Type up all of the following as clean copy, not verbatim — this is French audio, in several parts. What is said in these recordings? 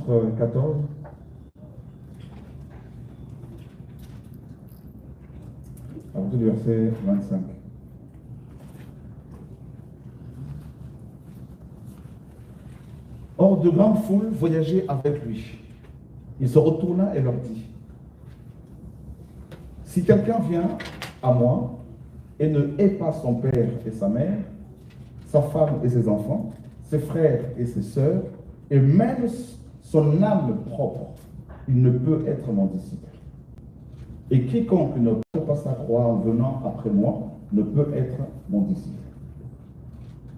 chapitre 14. À partir du verset 25. Or, de grandes foules voyageaient avec lui. Il se retourna et leur dit, si quelqu'un vient à moi et ne hait pas son père et sa mère, sa femme et ses enfants, ses frères et ses sœurs, et même son âme propre, il ne peut être mon disciple. Et quiconque ne porte pas sa croix en venant après moi ne peut être mon disciple.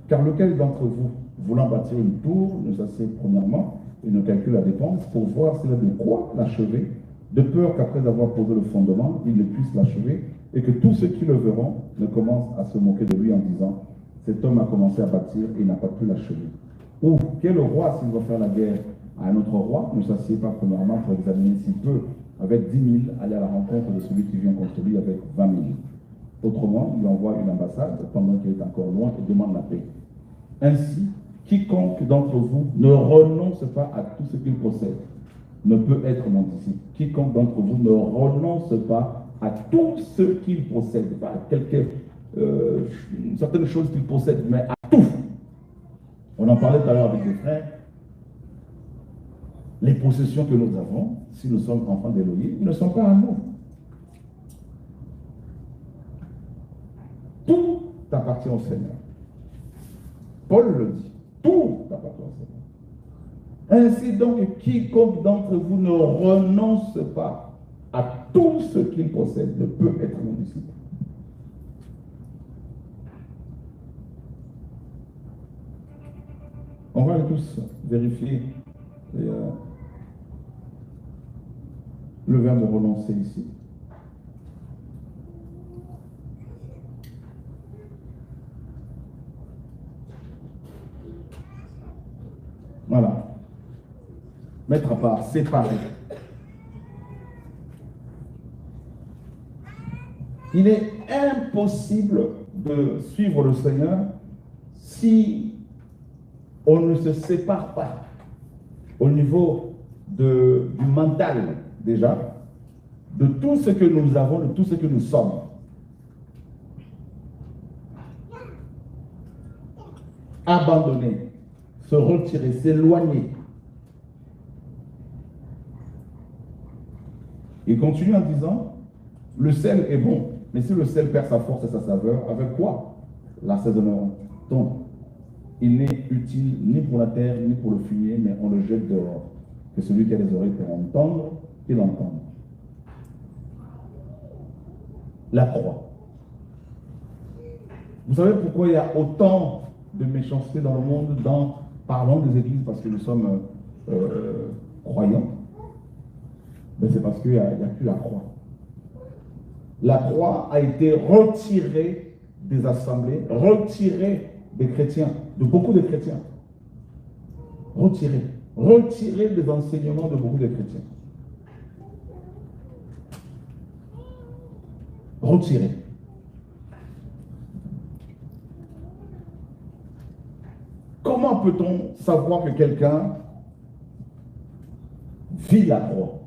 Car lequel d'entre vous, voulant bâtir une tour, ne s'assied premièrement et ne calcule la dépense pour voir s'il a de quoi l'achever, de peur qu'après avoir posé le fondement, il ne puisse l'achever, et que tous ceux qui le verront ne commencent à se moquer de lui en disant, cet homme a commencé à bâtir et il n'a pas pu l'achever. Ou quel roi, s'il va faire la guerre à un autre roi, ne s'assied pas premièrement pour examiner s'il peut, avec 10 000, aller à la rencontre de celui qui vient contre lui avec 20 000. Autrement, il envoie une ambassade pendant qu'il est encore loin et demande la paix. Ainsi, quiconque d'entre vous ne renonce pas à tout ce qu'il possède ne peut être mon disciple. Quiconque d'entre vous ne renonce pas à tout ce qu'il possède, pas à certaines choses qu'il possède, mais à tout. On en parlait tout à l'heure avec les frères. Les possessions que nous avons, si nous sommes enfants d'Élohim, ne sont pas à nous. Tout appartient au Seigneur. Paul le dit, tout appartient au Seigneur. Ainsi donc, quiconque d'entre vous ne renonce pas à tout ce qu'il possède ne peut être mon disciple. On va tous vérifier le verbe renoncer ici. Voilà. Mettre à part, séparer. Il est impossible de suivre le Seigneur si on ne se sépare pas au niveau du mental déjà, de tout ce que nous avons, de tout ce que nous sommes. Abandonner, se retirer, s'éloigner. Il continue en disant, le sel est bon, mais si le sel perd sa force et sa saveur, avec quoi l'assaisonneront-on? Il n'est utile ni pour la terre, ni pour le fumier, mais on le jette dehors. Que celui qui a les oreilles pour entendre, qu'il entende. La croix. Vous savez pourquoi il y a autant de méchanceté dans le monde, parlons des églises, parce que nous sommes croyants? Ben c'est parce qu'il n'y a plus la croix. La croix a été retirée des assemblées, retirée des chrétiens, de beaucoup de chrétiens. Retirée des enseignements de beaucoup de chrétiens. Retirée. Comment peut-on savoir que quelqu'un vit la croix?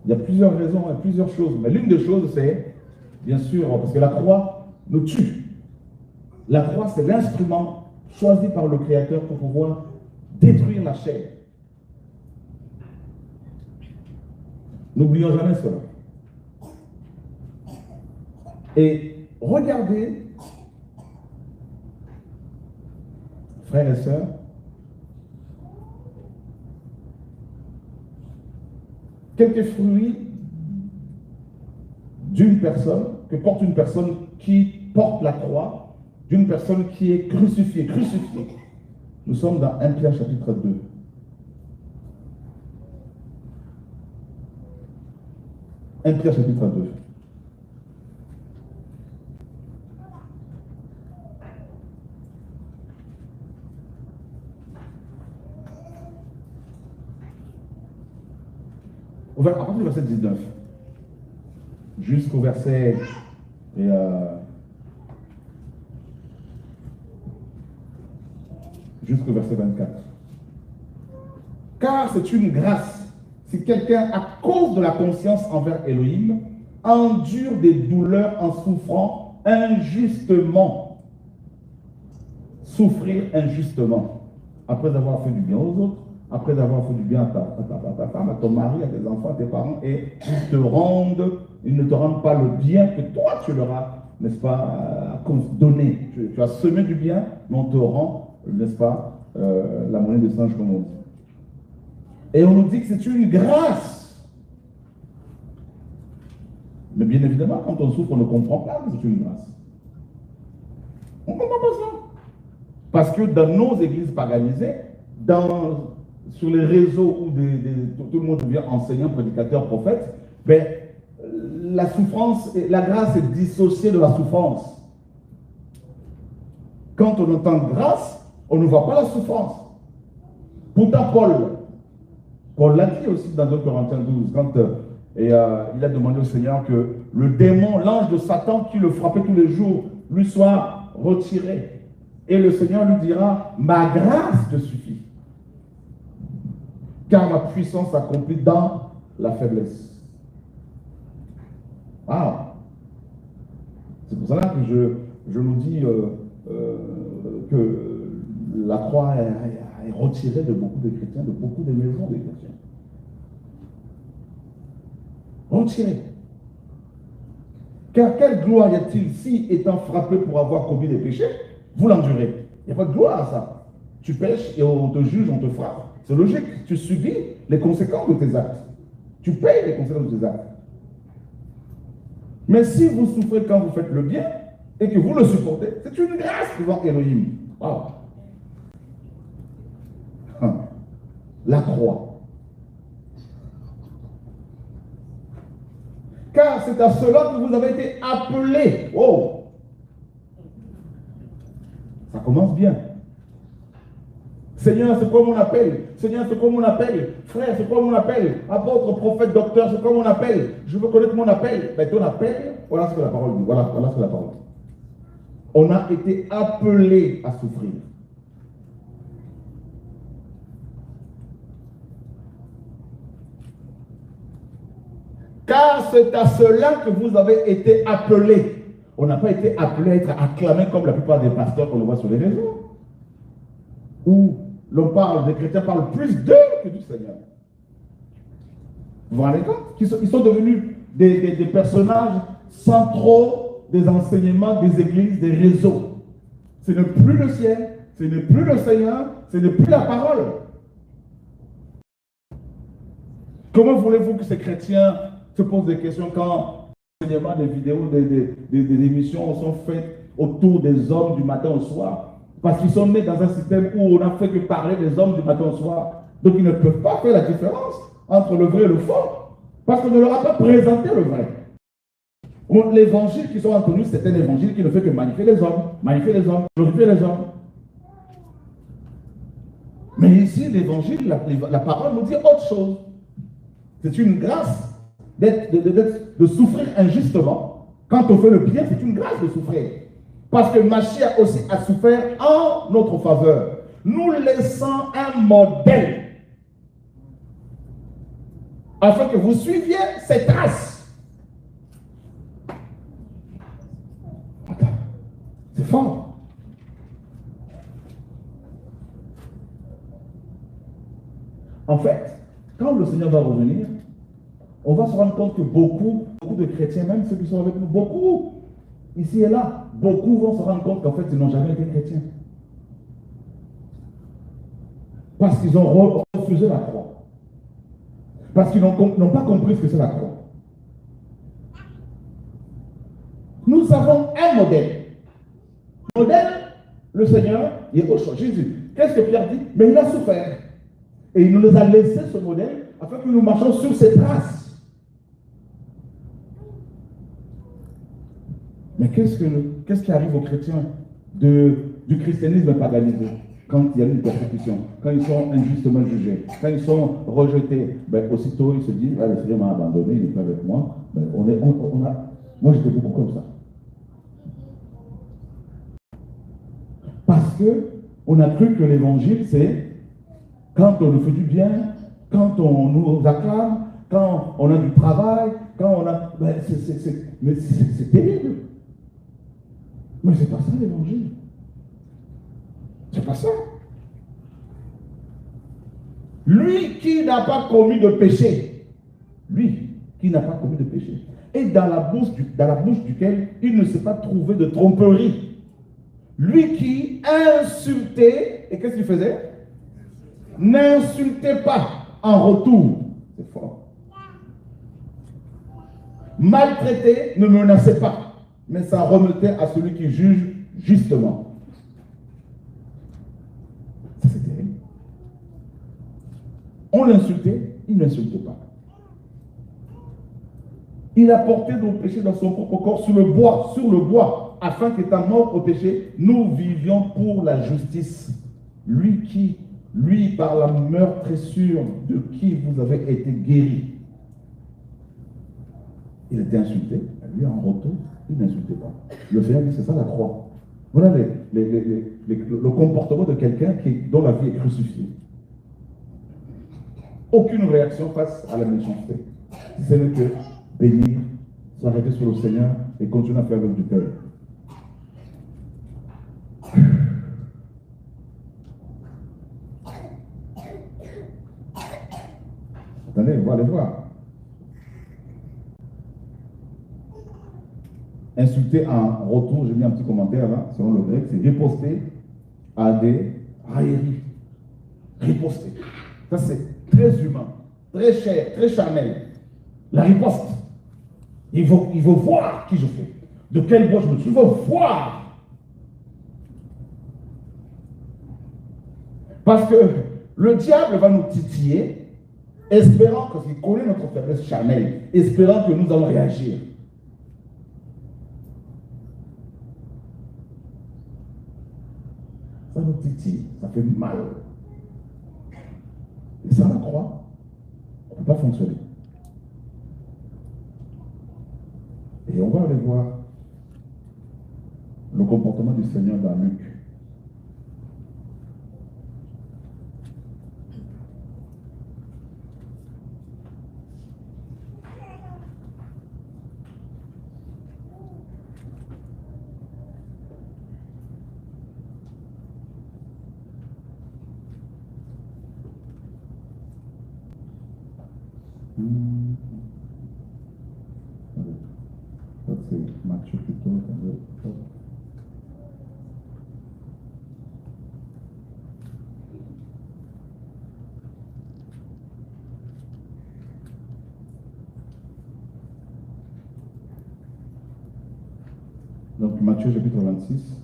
Il y a plusieurs raisons, il y a plusieurs choses. Mais l'une des choses, c'est, bien sûr, parce que la croix nous tue. La croix, c'est l'instrument choisi par le Créateur pour pouvoir détruire la chair. N'oublions jamais cela. Et regardez, frères et sœurs, quelques fruits d'une personne, que porte une personne qui porte la croix, d'une personne qui est crucifiée. Nous sommes dans 1 Pierre chapitre 2. Pierre chapitre 2. À partir du verset 19 jusqu'au verset jusqu'au verset 24. Car c'est une grâce. Si quelqu'un, à cause de la conscience envers Elohim, endure des douleurs en souffrant injustement. Souffrir injustement. Après avoir fait du bien aux autres, après avoir fait du bien à ta femme, à ton mari, à tes enfants, à tes parents, et ils ne te rendent pas le bien que toi tu leur as, n'est-ce pas, donné. Tu as semé du bien, mais on te rend, n'est-ce pas, la monnaie de singe, comme on dit. Et on nous dit que c'est une grâce. Mais bien évidemment, quand on souffre, on ne comprend pas que c'est une grâce. On ne comprend pas ça. Parce que dans nos églises paganisées, sur les réseaux où tout le monde devient enseignant, prédicateur, prophète, ben, la souffrance, la grâce est dissociée de la souffrance. Quand on entend grâce, on ne voit pas la souffrance. Pourtant, Paul l'a dit aussi dans 2 Corinthiens 12, quand il a demandé au Seigneur que le démon, l'ange de Satan qui le frappait tous les jours, lui soit retiré. Et le Seigneur lui dira, ma grâce te suffit. Car ma puissance s'accomplit dans la faiblesse. Ah, c'est pour cela que je nous dis que la croix est retirée de beaucoup de chrétiens, de beaucoup de maisons des chrétiens. Retirée. Car quelle gloire y a-t-il si, étant frappé pour avoir commis des péchés, vous l'endurez? Il n'y a pas de gloire à ça. Tu pêches et on te juge, on te frappe. C'est logique. Tu subis les conséquences de tes actes. Tu payes les conséquences de tes actes. Mais si vous souffrez quand vous faites le bien et que vous le supportez, c'est une grâce devant Elohim. Wow. La croix. Car c'est à cela que vous avez été appelés. Oh. Ça commence bien. Seigneur, c'est quoi mon appel? Seigneur, c'est quoi mon appel? Frère, c'est quoi mon appel? Apôtre, prophète, docteur, c'est quoi mon appel? Je veux connaître mon appel. Ben, ton appel, voilà ce que la parole dit. Voilà ce que la parole dit. On a été appelés à souffrir. Car c'est à cela que vous avez été appelés. On n'a pas été appelés à être acclamés comme la plupart des pasteurs qu'on voit sur les réseaux. Où l'on parle, les chrétiens parlent plus d'eux que du Seigneur. Vous vous rendez compte? Ils sont devenus des personnages centraux des enseignements des églises, des réseaux. Ce n'est plus le ciel, ce n'est plus le Seigneur, ce n'est plus la parole. Comment voulez-vous que ces chrétiens se posent des questions quand l'enseignement des vidéos, des émissions sont faites autour des hommes du matin au soir? Parce qu'ils sont nés dans un système où on n'a fait que parler des hommes du matin au soir. Donc ils ne peuvent pas faire la différence entre le vrai et le faux. Parce qu'on ne leur a pas présenté le vrai. L'évangile qui sont entre nous, c'est un évangile qui ne fait que magnifier les hommes, glorifier les hommes. Mais ici, l'évangile, la parole nous dit autre chose. C'est une grâce de souffrir injustement. Quand on fait le bien, c'est une grâce de souffrir. Parce que Mashiach aussi a souffert en notre faveur, nous laissant un modèle, afin que vous suiviez ses traces. C'est fort. En fait, quand le Seigneur va revenir, on va se rendre compte que beaucoup de chrétiens, même ceux qui sont avec nous, beaucoup, ici et là, beaucoup vont se rendre compte qu'en fait, ils n'ont jamais été chrétiens. Parce qu'ils ont refusé la croix. Parce qu'ils n'ont pas compris ce que c'est la croix. Nous avons un modèle. Le modèle, le Seigneur, il est au choix. Jésus. Qu'est-ce que Pierre dit? Mais il a souffert. Et il nous a laissé ce modèle afin que nous marchions sur ses traces. Mais qu'est-ce qui arrive aux chrétiens du christianisme paganisé? Quand il y a une persécution, quand ils sont injustement jugés, quand ils sont rejetés, ben, aussitôt ils se disent, ah, le Seigneur m'a abandonné, il n'est pas avec moi. Ben, moi j'étais beaucoup comme ça. Parce qu'on a cru que l'évangile c'est quand on nous fait du bien, quand on nous acclame, quand on a du travail, quand on a... Ben, c'est terrible. Mais c'est pas ça l'évangile. C'est pas ça. Lui qui n'a pas commis de péché, lui qui n'a pas commis de péché, et dans la bouche duquel il ne s'est pas trouvé de tromperie. Lui qui insultait, et qu'est-ce qu'il faisait? N'insultait pas en retour. C'est fort. Maltraité, ne menaçait pas, mais ça remettait à celui qui juge justement. Ça c'est terrible. On l'insultait, il n'insultait pas. Il a porté nos péchés dans son propre corps sur le bois, afin qu'étant mort au péché, nous vivions pour la justice. Lui, par la meurtrissure de qui vous avez été guéri. Il était insulté, lui en retour, il n'insultait pas. Le Seigneur dit, c'est ça la croix. Voilà le comportement de quelqu'un dont la vie est crucifiée. Aucune réaction face à la méchanceté. C'est le que bénir, s'arrêter sur le Seigneur et continuer à faire l'œuvre du Père. Attendez, on va aller voir. Insulter en retour, j'ai mis un petit commentaire là, selon le grec, c'est riposter à des railleries. Riposter. Ça c'est très humain, très cher, très charnel. La riposte. Il veut voir qui je suis. De quel bois je me suis. Il veut voir. Parce que le diable va nous titiller, espérant que qu'il connaît notre faiblesse charnelle, espérant que nous allons réagir. Ça nous titille, ça fait mal. Et ça, la croix, on ne peut pas fonctionner. Et on va aller voir le comportement du Seigneur dans Luc. C'est Matthieu plutôt. Donc Matthieu chapitre 26.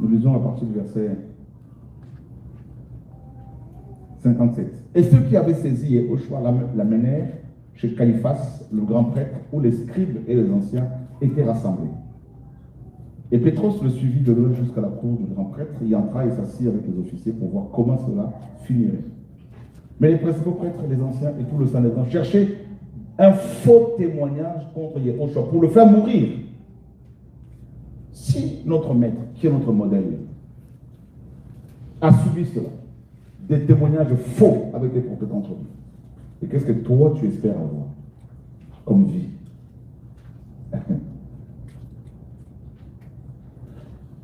Nous lisons à partir du verset 57. Et ceux qui avaient saisi Yehoshua l'amenèrent chez Caiphas, le grand prêtre, où les scribes et les anciens étaient rassemblés. Et Pétros le suivit de loin jusqu'à la cour du grand prêtre, y entra et s'assit avec les officiers pour voir comment cela finirait. Mais les principaux prêtres, les anciens et tout le Sanhédrin cherchaient un faux témoignage contre Yehoshua pour le faire mourir. Si notre maître, qui est notre modèle, a subi cela, des témoignages faux avec des propos contre lui, et qu'est-ce que toi tu espères avoir comme vie?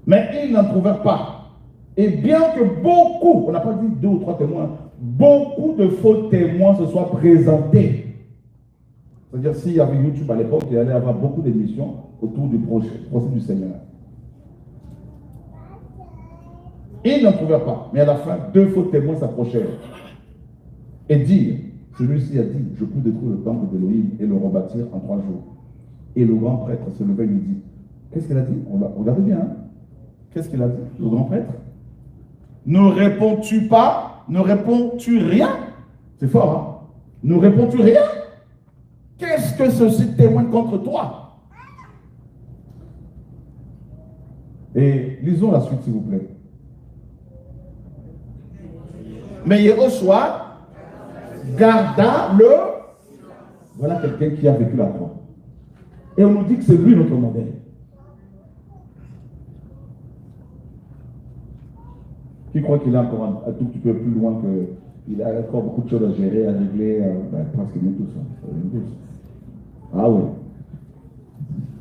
Mais ils n'en trouvèrent pas. Et bien que beaucoup, on n'a pas dit 2 ou 3 témoins, beaucoup de faux témoins se soient présentés. C'est-à-dire, s'il y avait YouTube à l'époque, il y allait y avoir beaucoup d'émissions autour du procès du Seigneur. Ils n'en trouvèrent pas. Mais à la fin, 2 faux témoins s'approchèrent et dirent, celui-ci a dit, je peux détruire le temple d'Élohim et le rebâtir en 3 jours. Et le grand prêtre se leva et lui dit, qu'est-ce qu'il a dit? Regardez bien. Hein? Qu'est-ce qu'il a dit, le grand prêtre? Ne réponds-tu pas? Ne réponds-tu rien? C'est fort, hein? Ne réponds-tu rien? Qu'est-ce que ceci témoigne contre toi? Et lisons la suite, s'il vous plaît. Mais Yehoshua garda le... Voilà quelqu'un qui a vécu la croix. Et on nous dit que c'est lui notre modèle. Qui croit qu'il est encore un tout petit peu plus loin que. Il a encore beaucoup de choses à gérer, à régler, presque nous tous. Ah oui.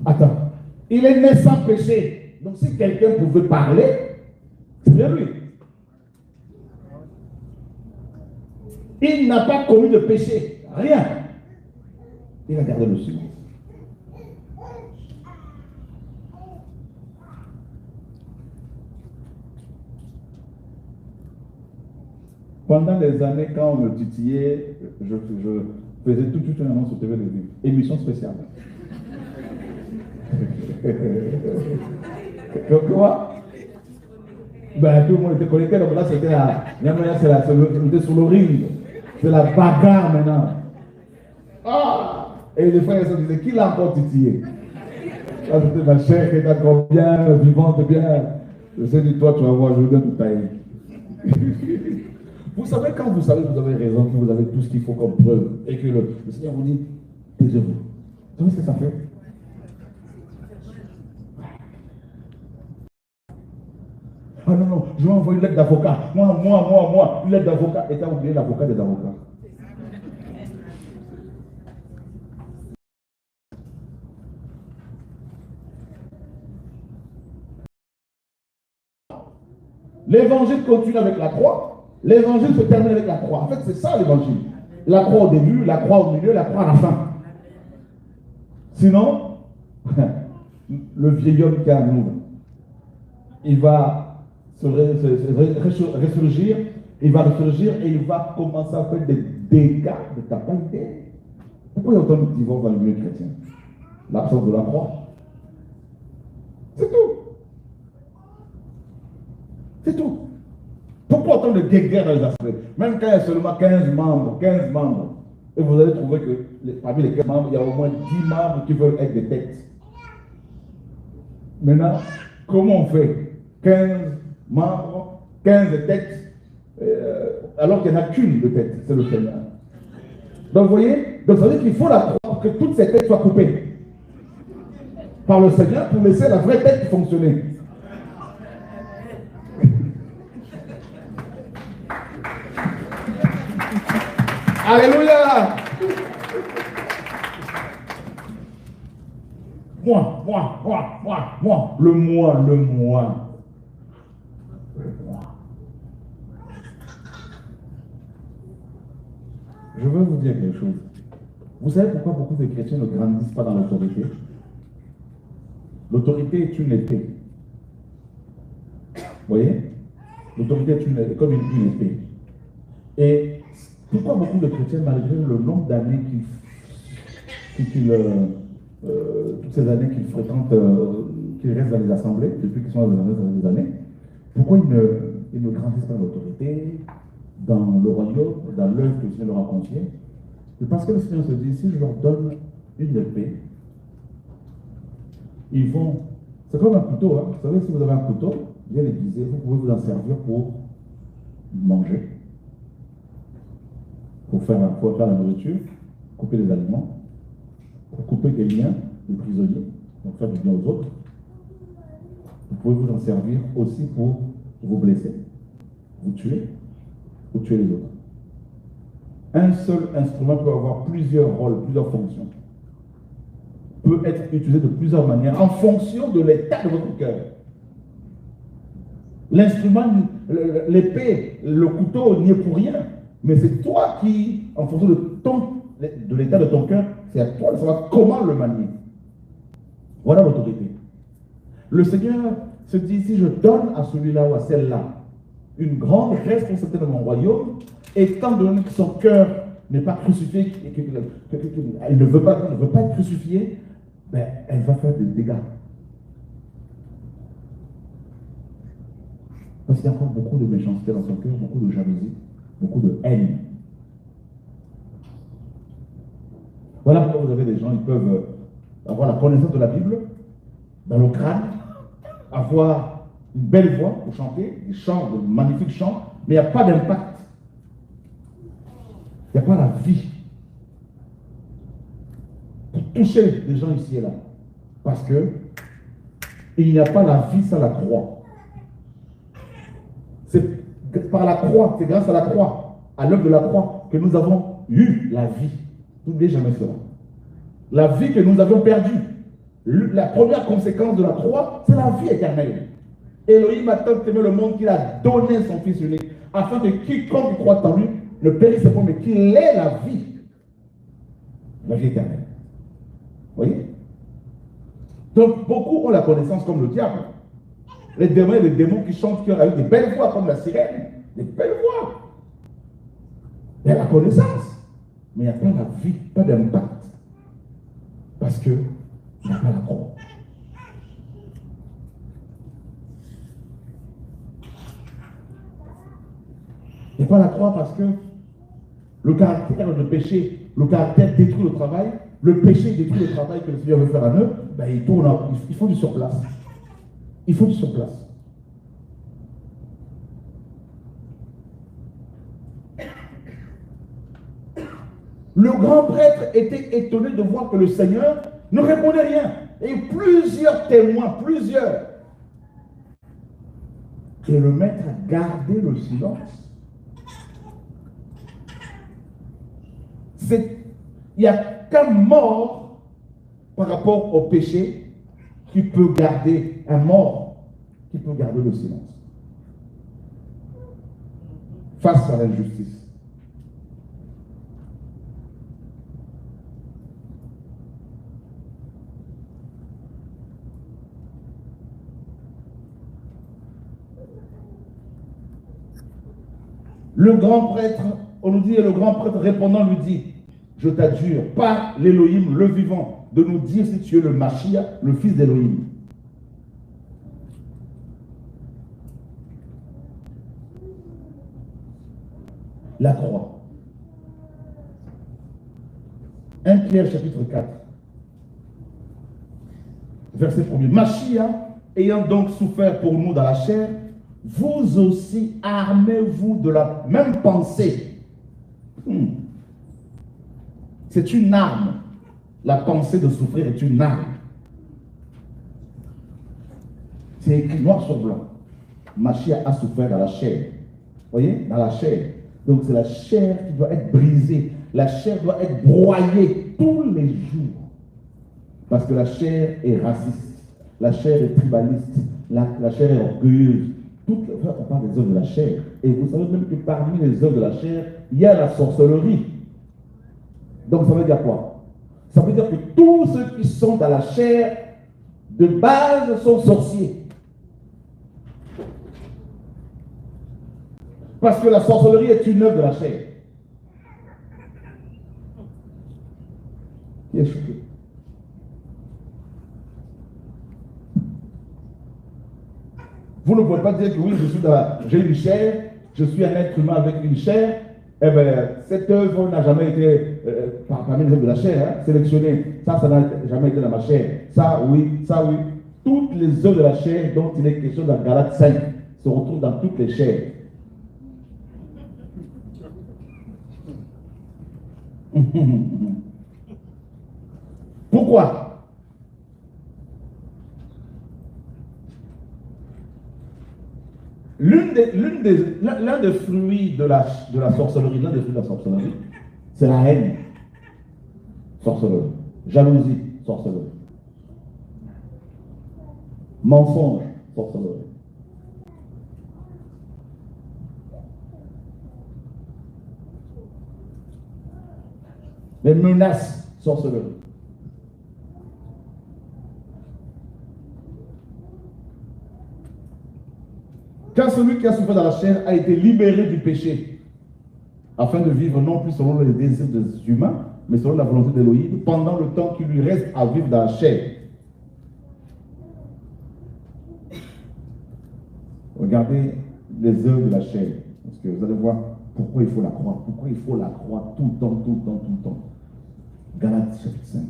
Attends. Il est né sans péché. Donc si quelqu'un pouvait parler, c'est bien lui. Il n'a pas commis de péché. Rien. Il a gardé le silence. Pendant les années, quand on me titillait, je faisais tout de suite une annonce au TV de vie. Émission spéciale. Quoi? Ben, tout le monde était connecté, donc là c'était la. On était sur le ring. C'est la bagarre maintenant. Ah! Et les frères se disaient, qui l'a encore titillé? Ah, c'était ma chère qui est encore bien, vivante, bien. Je sais de toi, tu vas voir, je vais tout tailler. Vous savez, quand vous savez que vous avez raison, que vous avez tout ce qu'il faut comme preuve, et que le Seigneur vous dit, taisez-vous. Vous savez ce que ça fait? Ah non, non, je vais envoyer une lettre d'avocat. Moi, une lettre d'avocat. Et tu as oublié l'avocat des avocats. L'évangile continue avec la croix. L'évangile se termine avec la croix. En fait, c'est ça l'évangile. La croix au début, la croix au milieu, la croix à la fin. Sinon, le vieil homme qui arrive, il va ressurgir, il va ressurgir et il va commencer à faire des dégâts de ta qualité. Pourquoi il y a autant de divorces dans le milieu chrétien? L'absence de la croix. C'est tout. C'est tout. Pourquoi autant de guerres dans les assemblées? Même quand il y a seulement 15 membres, et vous allez trouver que parmi les 15 membres, il y a au moins 10 membres qui veulent être des têtes. Maintenant, comment on fait? 15 membres, 15 têtes, alors qu'il n'y en a qu'une de tête, c'est le Seigneur. Donc vous voyez, donc ça veut dire qu'il faut la croix pour que toutes ces têtes soient coupées par le Seigneur pour laisser la vraie tête fonctionner. Alléluia! Moi. Le moi. Je veux vous dire quelque chose. Vous savez pourquoi beaucoup de chrétiens ne grandissent pas dans l'autorité? L'autorité est une épée. Vous voyez? L'autorité est comme une épée. Et pourquoi beaucoup de chrétiens, malgré le nombre d'années toutes ces années qu'ils fréquentent, qu'ils restent dans les assemblées, depuis qu'ils sont dans les années, pourquoi ils ne grandissent pas dans l'autorité, dans le royaume, dans l'œuvre que le Seigneur leur a confiée? C'est parce que le Seigneur se dit, si je leur donne une épée, ils vont... C'est comme un couteau, hein. Vous savez, si vous avez un couteau, bien aiguisé, vous pouvez vous en servir pour manger, pour faire la nourriture, couper les aliments, pour couper des liens, des prisonniers, pour faire du bien aux autres. Vous pouvez vous en servir aussi pour vous blesser, vous tuer, ou tuer les autres. Un seul instrument peut avoir plusieurs rôles, plusieurs fonctions. Peut être utilisé de plusieurs manières en fonction de l'état de votre cœur. L'instrument, l'épée, le couteau n'y est pour rien. Mais c'est toi qui, en fonction de l'état de ton cœur, c'est à toi de savoir comment le manier. Voilà l'autorité. Le Seigneur se dit, si je donne à celui-là ou à celle-là une grande responsabilité dans mon royaume, étant donné que son cœur n'est pas crucifié, elle ne veut pas être crucifiée, ben, elle va faire des dégâts. Parce qu'il y a encore beaucoup de méchanceté dans son cœur, beaucoup de jalousie, beaucoup de haine. Voilà pourquoi vous avez des gens, ils peuvent avoir la connaissance de la Bible dans le crâne, avoir une belle voix pour chanter, des chants, de magnifiques chants, mais il n'y a pas d'impact. Il n'y a pas la vie pour toucher les gens ici et là. Parce que il n'y a pas la vie sans la croix. C'est par la croix, c'est grâce à la croix, à l'œuvre de la croix, que nous avons eu la vie. N'oubliez jamais cela. La vie que nous avions perdue. La première conséquence de la croix, c'est la vie éternelle. Elohim a tant aimé le monde qu'il a donné son Fils unique, afin que quiconque croit en lui ne périsse pas, mais qu'il ait la vie éternelle. Vous voyez? Donc, beaucoup ont la connaissance comme le diable. Les démons qui chantent, qui ont avec des belles voix comme la sirène, des belles voix. Il y a la connaissance, mais il n'y a pas la vie, pas d'impact. Parce qu'il n'y a pas la croix. Il n'y a pas la croix parce que le caractère de péché, le caractère détruit le travail, le péché détruit le travail que le Seigneur veut faire à eux, ben il faut du surplace. Il faut du surplace. Le grand prêtre était étonné de voir que le Seigneur ne répondait rien. Et plusieurs témoins, et le maître a gardé le silence. Il n'y a qu'un mort par rapport au péché qui peut garder, un mort qui peut garder le silence face à l'injustice. Le grand prêtre, on nous dit, le grand prêtre répondant lui dit, je t'adjure, par l'Élohim, le vivant, de nous dire si tu es le Mashiach, le fils d'Élohim. La croix. 1 Pierre chapitre 4. Verset 1er. Mashiach, ayant donc souffert pour nous dans la chair, vous aussi armez-vous de la même pensée. C'est une arme. La pensée de souffrir est une arme. C'est écrit noir sur blanc. Mashiach a souffert dans la chair. Vous voyez? Dans la chair. Donc c'est la chair qui doit être brisée. La chair doit être broyée tous les jours. Parce que la chair est raciste. La chair est tribaliste. La chair est orgueilleuse. On parle des œuvres de la chair. Et vous savez même que parmi les œuvres de la chair, il y a la sorcellerie. Donc ça veut dire quoi? Ça veut dire que tous ceux qui sont dans la chair, de base, sont sorciers. Parce que la sorcellerie est une œuvre de la chair. Qui est choqué? Vous ne pouvez pas dire que oui, j'ai une chair, je suis un être humain avec une chair. Eh bien, cette œuvre n'a jamais été, parmi les œuvres de la chair, sélectionnée. Ça n'a jamais été dans ma chair. Ça, oui, ça, oui. Toutes les œuvres de la chair dont il est question dans Galates 5 se retrouvent dans toutes les chairs. Pourquoi? L'un des fruits de la sorcellerie, c'est la haine. Sorcellerie. Jalousie, sorcellerie. Mensonge, sorcellerie. Les menaces, sorcellerie. Car celui qui a souffert dans la chair a été libéré du péché, afin de vivre non plus selon les désirs des humains, mais selon la volonté d'Élohim, pendant le temps qu'il lui reste à vivre dans la chair. Regardez les œuvres de la chair, parce que vous allez voir pourquoi il faut la croire. Pourquoi il faut la croire tout le temps, tout le temps, tout le temps. Galates chapitre 5.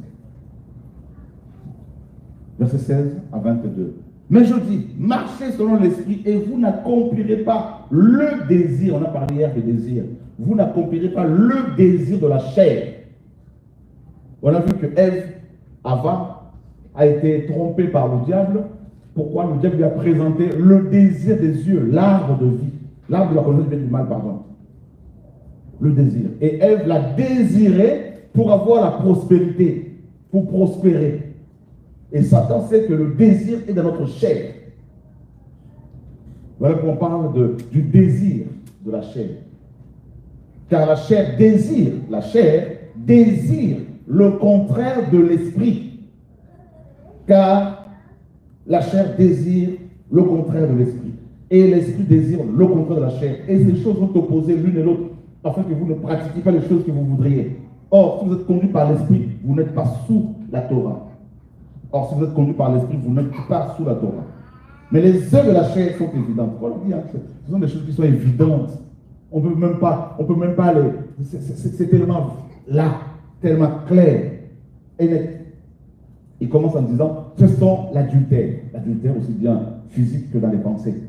Verset 16 à 22. Mais je dis, marchez selon l'esprit et vous n'accomplirez pas le désir. On a parlé hier des désirs. Vous n'accomplirez pas le désir de la chair. On a vu que Ève, Ava, a été trompée par le diable. Pourquoi? Le diable lui a présenté le désir des yeux, l'arbre de vie. L'arbre de la connaissance du bien et du mal, pardon. Le désir. Et Ève l'a désiré pour avoir la prospérité, pour prospérer. Et Satan sait que le désir est dans notre chair. Voilà qu'on parle du désir de la chair. Car la chair désire le contraire de l'esprit. Car la chair désire le contraire de l'esprit. Et l'esprit désire le contraire de la chair. Et ces choses vont opposer l'une et l'autre, afin que vous ne pratiquiez pas les choses que vous voudriez. Or, si vous êtes conduit par l'esprit, vous n'êtes pas sous la Torah. Or, si vous êtes conduit par l'esprit, vous n'êtes pas sous la Torah. Mais les œuvres de la chair sont évidentes. Ce sont des choses qui sont évidentes. On peut même pas les. C'est tellement là, tellement clair et net. Il commence en disant, ce sont l'adultère. L'adultère aussi bien physique que dans les pensées.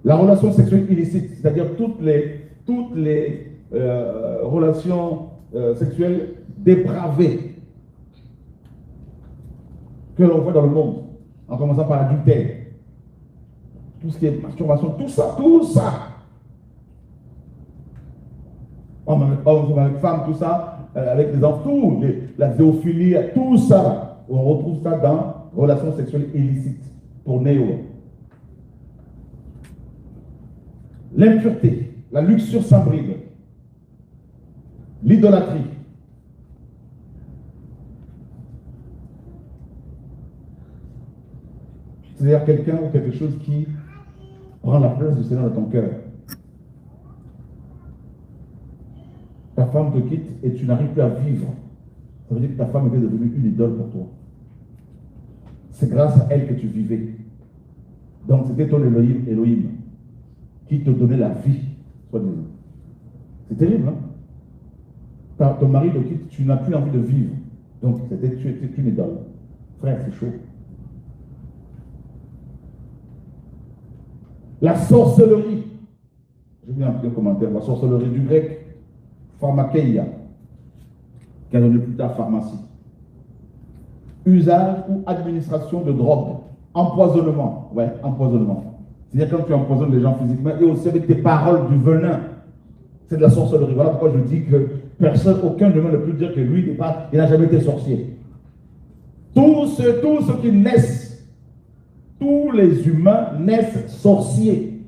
La relation sexuelle illicite, c'est-à-dire toutes les relations sexuelles dépravées que l'on voit dans le monde, en commençant par l'adultère, tout ce qui est masturbation, tout ça. Homme avec femme, tout ça, avec les enfants, la zéophilie, tout ça, on retrouve ça dans relations sexuelles illicites, pour Néo. L'impureté, la luxure sans bride, l'idolâtrie. C'est-à-dire quelqu'un ou quelque chose qui prend la place du Seigneur dans ton cœur. Ta femme te quitte et tu n'arrives plus à vivre. Ça veut dire que ta femme était devenue une idole pour toi. C'est grâce à elle que tu vivais. Donc c'était ton Elohim qui te donnait la vie, soi-disant. C'est terrible, hein? Ton mari te quitte, tu n'as plus envie de vivre. Donc tu étais une idole. Frère, c'est chaud. La sorcellerie. Je viens un petit commentaire. La sorcellerie du grec, pharmakeia, qui a donné plus tard pharmacie. Usage ou administration de drogue. Empoisonnement. Ouais, empoisonnement. C'est-à-dire quand tu empoisonnes les gens physiquement et aussi avec tes paroles du venin. C'est de la sorcellerie. Voilà pourquoi je dis que personne, aucun ne peut plus dire que lui, il n'a jamais été sorcier. Tous ceux qui naissent, tous les humains naissent sorciers.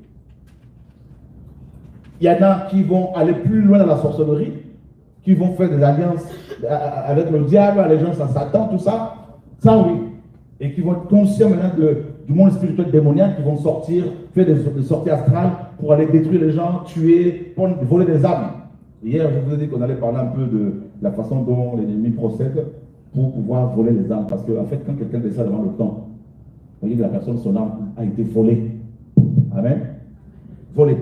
Il y en a qui vont aller plus loin dans la sorcellerie, qui vont faire des alliances avec le diable, allégeance à Satan, tout ça. Ça, oui. Et qui vont être conscients maintenant du monde spirituel démoniaque, qui vont sortir, faire des sorties astrales pour aller détruire les gens, tuer, voler des âmes. Hier, je vous ai dit qu'on allait parler un peu de la façon dont l'ennemi procède pour pouvoir voler les âmes. Parce qu'en fait, quand quelqu'un décède avant le temps, vous voyez que la personne, son âme a été volée. Amen. Volée.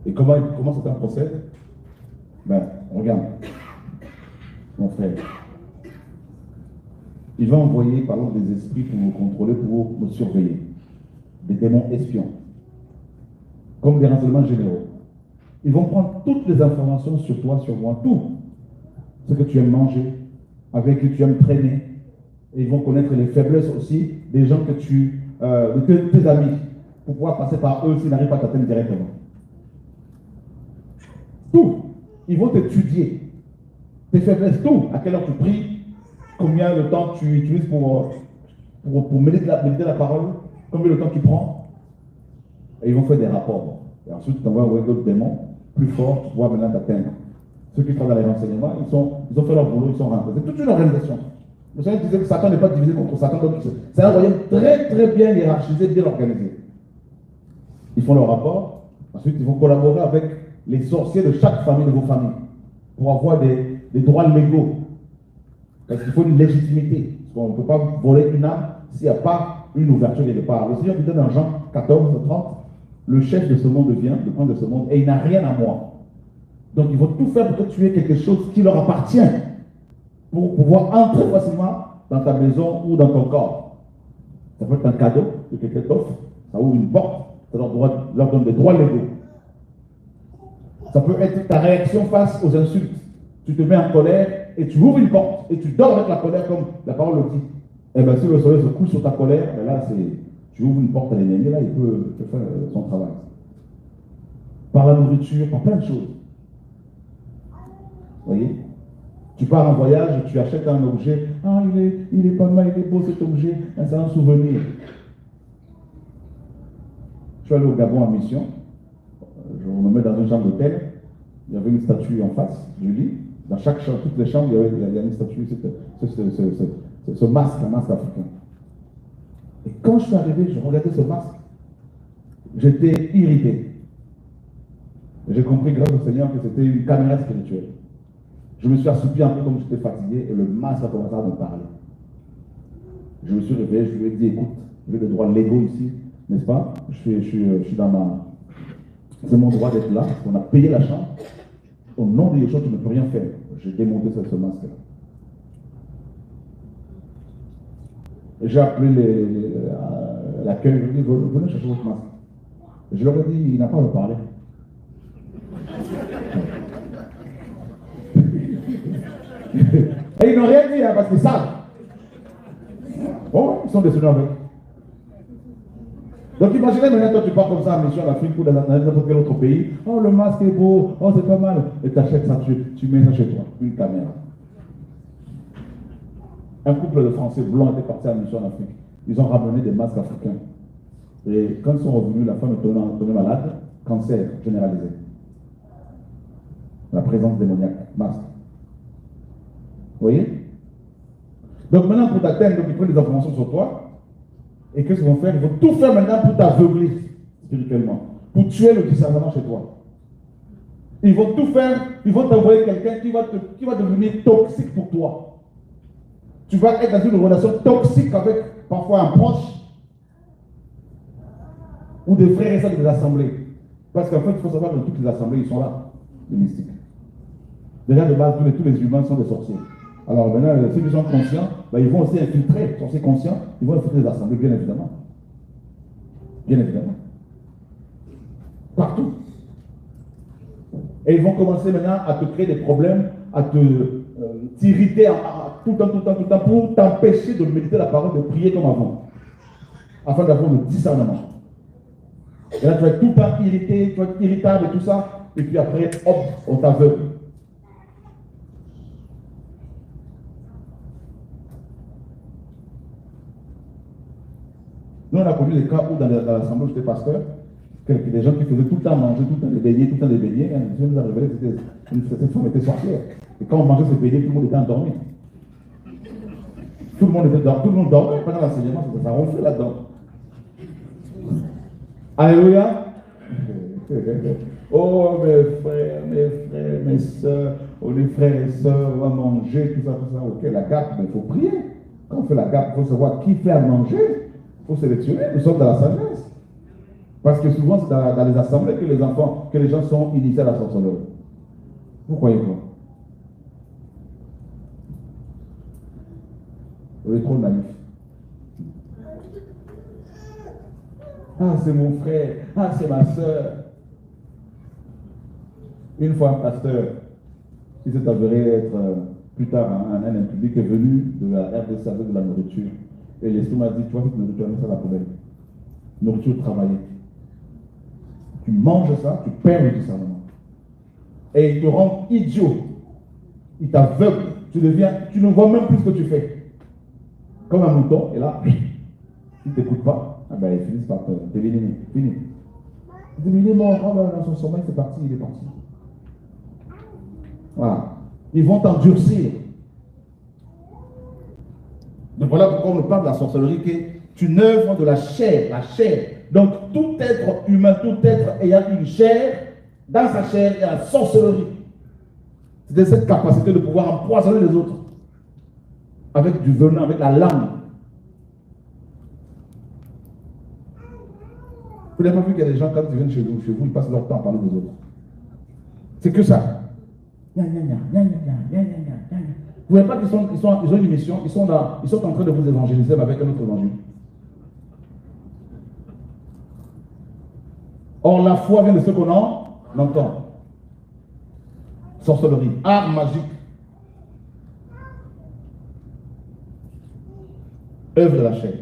Et comment Satan procède? Ben, regarde, mon frère. Il va envoyer, par exemple, des esprits pour me contrôler, pour me surveiller. Des démons espions. Comme des renseignements généraux. Ils vont prendre toutes les informations sur toi, sur moi, tout. Ce que tu aimes manger, avec qui tu aimes traîner. Et ils vont connaître les faiblesses aussi des gens que de tes amis, pour pouvoir passer par eux s'ils n'arrivent pas à t'atteindre directement. Tout. Ils vont t'étudier. Tes faiblesses, tout. À quelle heure tu pries, combien de temps tu utilises pour méditer la parole, combien de temps tu prends. Et ils vont faire des rapports. Et ensuite, tu vas envoyer d'autres démons plus forts pour pouvoir maintenant t'atteindre. Ceux qui font dans les renseignements, ils ont fait leur boulot, ils sont rentrés. C'est toute une organisation. Le Seigneur disait que Satan n'est pas divisé contre Satan. C'est un royaume très très bien hiérarchisé, bien organisé. Ils font leur rapport. Ensuite, ils vont collaborer avec les sorciers de chaque famille de vos familles pour avoir des droits légaux. Parce qu'il faut une légitimité. On ne peut pas voler une âme s'il n'y a pas une ouverture quelque part. Le Seigneur dit dans Jean 14, 30, le chef de ce monde vient, le prince de ce monde, et il n'a rien à moi. Donc ils vont tout faire pour que tu aies quelque chose qui leur appartient, pour pouvoir entrer facilement dans ta maison ou dans ton corps. Ça peut être un cadeau que quelqu'un t'offre, ça ouvre une porte, ça leur donne des droits légaux. Ça peut être ta réaction face aux insultes. Tu te mets en colère et tu ouvres une porte et tu dors avec la colère comme la parole le dit. Eh bien, si le soleil se couche sur ta colère, ben là, tu ouvres une porte à l'ennemi, là, il peut faire son travail. Par la nourriture, par plein de choses. Vous voyez? Tu pars en voyage, tu achètes un objet. Ah, il est pas mal, il est beau cet objet. C'est un souvenir. Je suis allé au Gabon en mission. Je me mets dans une chambre d'hôtel. Il y avait une statue en face du lit. Dans chaque chambre, toutes les chambres, il y a une statue, ce masque, un masque africain. Et quand je suis arrivé, je regardais ce masque. J'étais irrité. J'ai compris grâce au Seigneur que c'était une caméra spirituelle. Je me suis assoupi un peu comme j'étais fatigué et le masque a commencé à me parler. Je me suis réveillé, je lui ai dit, écoute, j'ai des droits légaux ici, n'est-ce pas? Je suis dans ma... C'est mon droit d'être là, parce qu'on a payé la chambre. Au nom de Yeshua, tu ne peux rien faire. J'ai démonté ce masque-là. J'ai appelé l'accueil, je lui ai dit, venez chercher votre masque. Je leur ai dit, il n'a pas à me parler. Et ils n'ont rien dit, hein, parce qu'ils savent. Oh, ils sont descendus avec. Donc imaginez maintenant, toi tu pars comme ça en mission en Afrique ou dans n'importe quel autre pays. Oh, le masque est beau, oh, c'est pas mal. Et tu achètes ça, tu mets ça chez toi, une caméra. Un couple de Français blancs était parti en mission en Afrique. Ils ont ramené des masques africains. Et quand ils sont revenus, la femme est tombée malade, cancer généralisé. La présence démoniaque, masque. Vous voyez? Donc maintenant, pour t'atteindre, ils prennent des informations sur toi. Et qu'est-ce qu'ils vont faire? Ils vont tout faire maintenant pour t'aveugler spirituellement, pour tuer le discernement chez toi. Ils vont tout faire, ils vont t'envoyer quelqu'un qui va devenir toxique pour toi. Tu vas être dans une relation toxique avec parfois un proche ou des frères et sœurs des assemblées. Parce qu'en fait, il faut savoir que dans toutes les assemblées, ils sont là, les mystiques. Déjà de base, tous les humains sont des sorciers. Alors maintenant, ceux qui sont conscients, ben, ils vont aussi infiltrer, sorciers conscients, ils vont infiltrer les assemblées, bien évidemment. Bien évidemment. Partout. Et ils vont commencer maintenant à te créer des problèmes, à t'irriter tout le temps, pour t'empêcher de méditer la parole, de prier comme avant, afin d'avoir le discernement. Et là, tu vas être tout le temps irrité, tu vas être irritable et tout ça, et puis après, hop, on t'aveugle. Nous, on a connu des cas où dans l'assemblée où j'étais pasteur, des gens qui faisaient tout le temps manger, tout le temps des beignets, tout le temps des beignets. Dieu nous a révélé que cette femme était sorcière. Et quand on mangeait ces beignets, tout le monde était endormi. Tout le monde dormait pendant l'enseignement, ça ronflait là-dedans. Alléluia. Oh mes frères, mes soeurs, oh les frères et sœurs, on va manger, tout ça. Ok, la gape, mais il faut prier. Quand on fait la gape, il faut savoir qui fait à manger. Il faut sélectionner, nous sommes dans la sagesse. Parce que souvent, c'est dans les assemblées que les gens sont initiés à la sorcellerie. Vous croyez quoi? Vous êtes trop naïf. Ah, c'est mon frère. Ah, c'est ma soeur. Une fois, un pasteur, qui s'est avéré être plus tard un impublic, est venu de la RDC avec de la nourriture. Et l'esprit m'a dit, tu vois, cette nourriture, mets ça à la poubelle. Nourriture travaillée. Tu manges ça, tu perds le discernement. Et il te rend idiot. Il t'aveugle. Tu ne vois même plus ce que tu fais. Comme un mouton, et là, il ne t'écoute pas, ah ben, ils finissent par t'éliminer. Fini. Éliminer mon grand dans son sommeil, c'est parti, il est parti. Voilà. Ils vont t'endurcir. Donc voilà pourquoi on nous parle de la sorcellerie, qui est une œuvre de la chair. La chair. Donc tout être humain, tout être ayant une chair, dans sa chair, il y a la sorcellerie. C'est cette capacité de pouvoir empoisonner les autres. Avec du venin, avec la langue. Vous n'avez pas vu qu'il y a des gens, quand ils viennent chez vous, ils passent leur temps à parler des autres. C'est que ça. Vous ne voyez pas qu'ils ont une mission, ils sont en train de vous évangéliser avec un autre évangile. Or, la foi vient de ce qu'on entend. Sorcellerie, art magique. œuvre de la chair.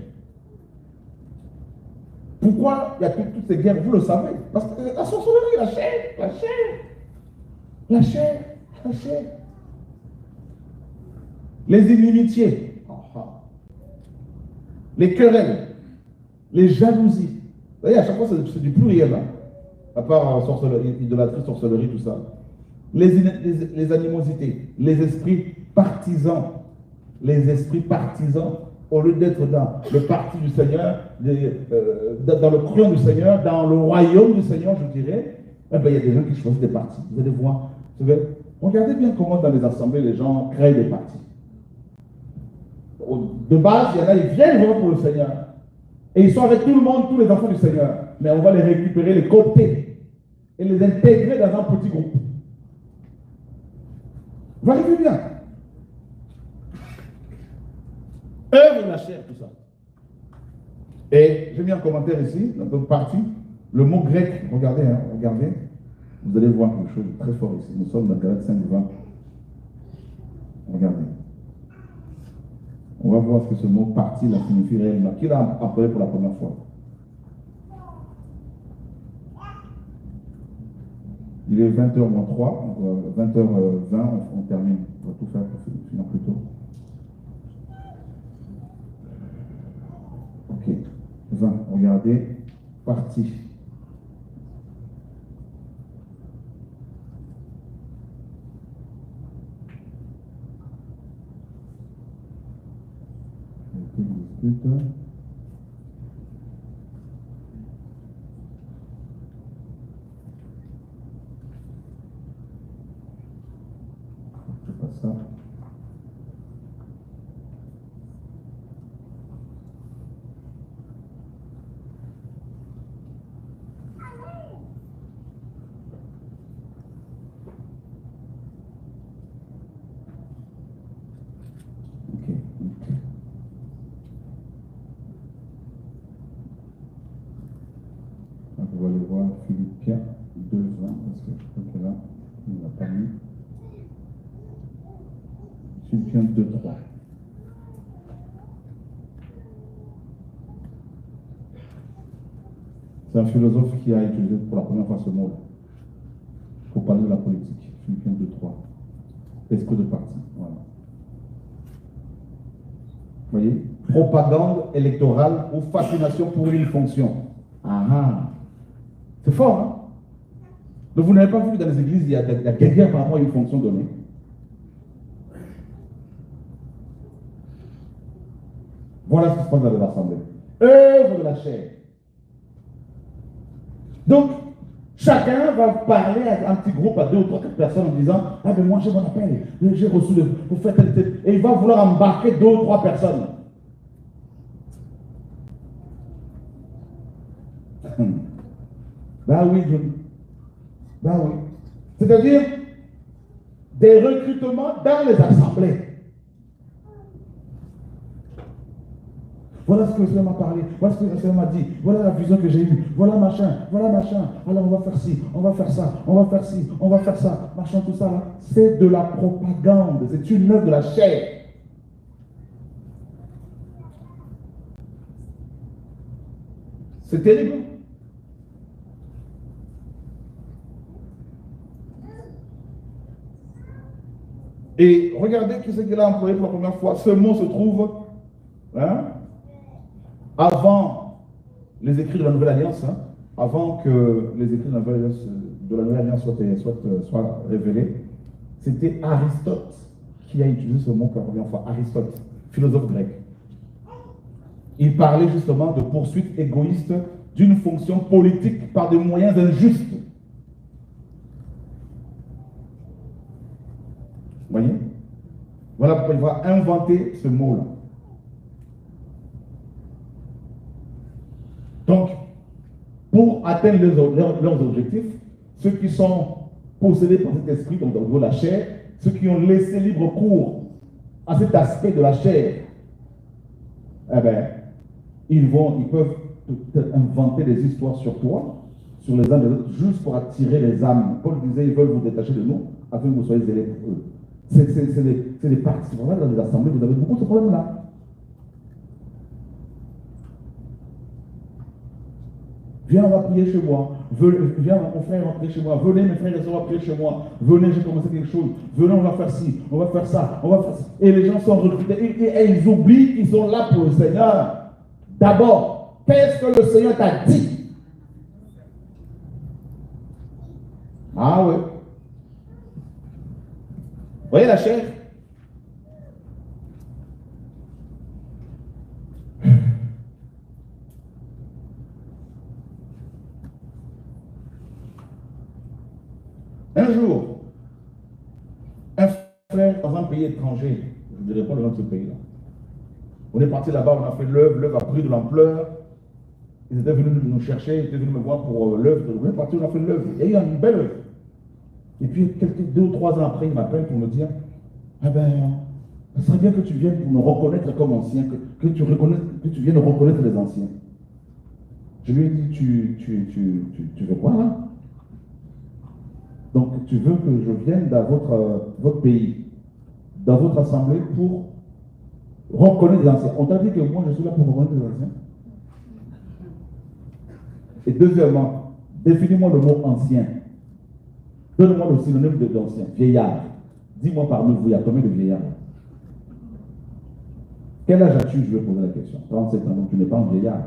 Pourquoi il y a toutes ces guerres? Vous le savez. Parce que la sorcellerie, la chair, la chair, la chair, la chair. Les inimitiés, les querelles, les jalousies. Vous voyez, à chaque fois, c'est du pluriel, hein? À part sorcellerie, idolâtrie, sorcellerie, tout ça. Les animosités, les esprits partisans. Les esprits partisans, au lieu d'être dans le parti du Seigneur, dans le croyant du Seigneur, dans le royaume du Seigneur, je dirais, eh bien, il y a des gens qui choisissent des partis. Vous allez voir. Regardez bien comment dans les assemblées, les gens créent des partis. De base, il y en a, ils viennent vraiment pour le Seigneur. Et ils sont avec tout le monde, tous les enfants du Seigneur. Mais on va les récupérer, les coopter et les intégrer dans un petit groupe. Vous arrivez bien. Œuvre de la chair, tout ça. Et j'ai mis un commentaire ici, dans notre partie, le mot grec, regardez, hein, regardez, vous allez voir quelque chose de très fort ici. Nous sommes dans Galates 5:20. Regardez. On va voir ce que ce mot partie la signifie réellement. Qui l'a employé pour la première fois? Il est 20h-3, donc 20h20, on termine. On va tout faire pour finir plus tôt. Ok. 20, regardez. Partie. C'est pas ça. Ok. On va aller voir Philippiens 2:20 parce que je crois que là, il ne l'a pas mis. Philippiens 2:3. C'est un philosophe qui a utilisé pour la première fois ce mot-là pour parler de la politique. Philippiens 2:3. Esprit de parti. Voilà. Vous voyez? Propagande électorale ou fascination pour une fonction. Ah ah. C'est fort, hein? Donc vous n'avez pas vu que dans les églises, il y a quelqu'un par rapport à une fonction donnée. Voilà ce qui se passe dans les assemblées. Œuvre de la chair. Donc, chacun va parler à un petit groupe, à 2 ou 3 personnes en disant: ah ben moi j'ai mon appel, j'ai reçu pour faire tel. Et il va vouloir embarquer 2 ou 3 personnes. Ben oui, ben oui. C'est-à-dire des recrutements dans les assemblées. Voilà ce que le Seigneur m'a parlé, voilà ce que le Seigneur m'a dit, voilà la vision que j'ai eue, voilà machin. Alors on va faire ci, on va faire ça, on va faire ci, on va faire ça, machin, tout ça là. C'est de la propagande, c'est une œuvre de la chair. C'est terrible. Et regardez qui c'est qu'il a employé pour la première fois. Ce mot se trouve avant les écrits de la Nouvelle Alliance, avant que les écrits de la Nouvelle Alliance soient révélés. C'était Aristote qui a utilisé ce mot pour la première fois. Aristote, philosophe grec. Il parlait justement de poursuite égoïste d'une fonction politique par des moyens injustes. Vous voyez? Voilà pourquoi il va inventer ce mot-là. Donc, pour atteindre leurs objectifs, ceux qui sont possédés par cet esprit, donc au niveau de la chair, ceux qui ont laissé libre cours à cet aspect de la chair, eh bien, ils peuvent inventer des histoires sur toi, sur les uns des autres, juste pour attirer les âmes. Paul disait, ils veulent vous détacher de nous, afin que vous soyez zélés pour eux. C'est des participants dans les assemblées, vous avez beaucoup de ce problème-là. Viens, on va prier chez moi. Viens, mon frère, on va prier chez moi. Venez, mes frères et sœurs, on va prier chez moi. Venez, j'ai commencé quelque chose. Venez, on va faire ci, on va faire ça, on va faire ça. Et les gens sont recrutés et ils oublient qu'ils sont là pour le Seigneur. D'abord, qu'est-ce que le Seigneur t'a dit? Ah oui. Vous voyez la chair? Un jour, un frère dans un pays étranger, je ne dirais pas le nom de ce pays-là. On est parti là-bas, on a fait l'œuvre a pris de l'ampleur. Ils étaient venus nous chercher, ils étaient venus me voir pour l'œuvre. On est parti, on a fait l'œuvre. Il y a eu une belle œuvre. Et puis, 2 ou 3 ans après, il m'appelle pour me dire, ah ben, ça serait bien que tu viennes pour nous reconnaître comme anciens, que tu viennes reconnaître les anciens. Je lui ai dit, tu veux quoi là? Donc, tu veux que je vienne dans votre pays, dans votre assemblée pour reconnaître les anciens. On t'a dit que moi, je suis là pour reconnaître les anciens. Et deuxièmement, définis-moi le mot ancien. Donne-moi le synonyme d'ancien. Vieillard. Dis-moi parmi vous, il y a combien de vieillards? Quel âge as-tu? Je vais poser la question. 37 ans, donc tu n'es pas un vieillard.